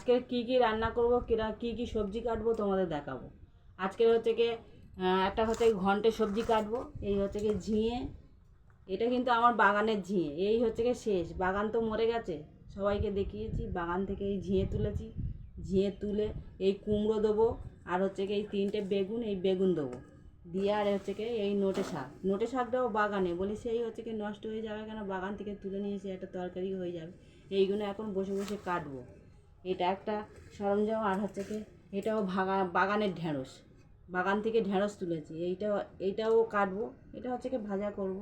আজকে কি রান্না করব, কি সবজি কাটবো তোমাদের দেখাবো। আজকে হচ্ছে কি একটা হচ্ছে ঘন্টে সবজি কাটবো। এই হচ্ছে কি ঝিঙে, এটা কিন্তু আমার বাগানের ঝিঙে। এই হচ্ছে কি শেষ, বাগান তো মরে গেছে, সবাইকে দেখিয়েছি। বাগান থেকে এই ঝিঙে তুলেছি, ঝিঙে তুলে এই কুমড়ো দেবো, আর হচ্ছে কি এই 3টে বেগুন, এই বেগুন দেবো দিয়ে, আর হচ্ছে কি এই নোটে শাকটাও বাগানে, বলি সেই হচ্ছে কি নষ্ট হয়ে যাবে কেন, বাগান থেকে তুলে নিয়ে এসে একটা তরকারি হয়ে যাবে। এইগুলো এখন বসে বসে কাটবো। এটা একটা সরঞ্জাম। আর হচ্ছে কি এটাও বাগানের ঢেঁড়স, বাগান থেকে ঢেঁড়স তুলেছি, এইটাও কাটবো। এটা হচ্ছে কি ভাজা করব,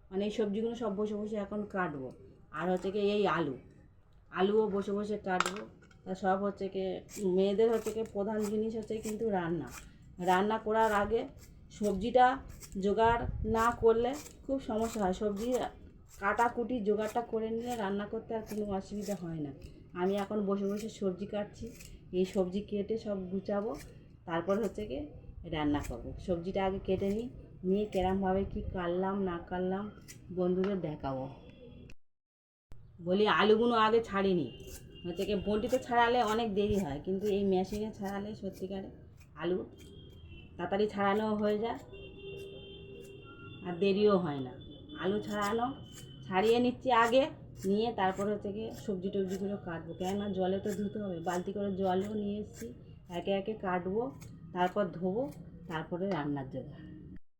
মানে এই সবজিগুলো সব বসে বসে এখন কাটবো। আর হচ্ছে কি এই আলুও বসে বসে কাটবো। তা সব হচ্ছে কি মেয়েদের হচ্ছে কি প্রধান জিনিস হচ্ছে কিন্তু রান্না করার আগে সবজিটা জোগাড় না করলে খুব সমস্যা হয়। সবজি কাটাকুটি জোগাড়টা করে নিলে রান্না করতে আর কোনো অসুবিধা হয় না। আমি এখন বসে বসে সবজি কাটছি, এই সবজি কেটে সব গুছাবো, তারপর হচ্ছে কি রান্না করবো। সবজিটা আগে কেটে নিয়ে কেরমভাবে কি কাটলাম না কাটলাম বন্ধুদের দেখাবো। বলি আলুগুলো আগে ছাড়িনি, হচ্ছে কি বঁটিতে ছাড়ালে অনেক দেরি হয়, কিন্তু এই মেশিনে ছাড়ালে সত্যিকারে আলু তাড়াতাড়ি ছাড়ানো হয়ে যায় আর দেরিও হয় না। আলু ছাড়িয়ে নিচ্ছি আগে, নিয়ে তারপর হচ্ছে গিয়ে সবজি টবজিগুলো কাটবো, কেননা জলে তো ধুতে হবে। বালতি করে জলও নিয়ে এসেছি, একে একে কাটবো, তারপর ধোবো, তারপরে রান্নার জোগাড়।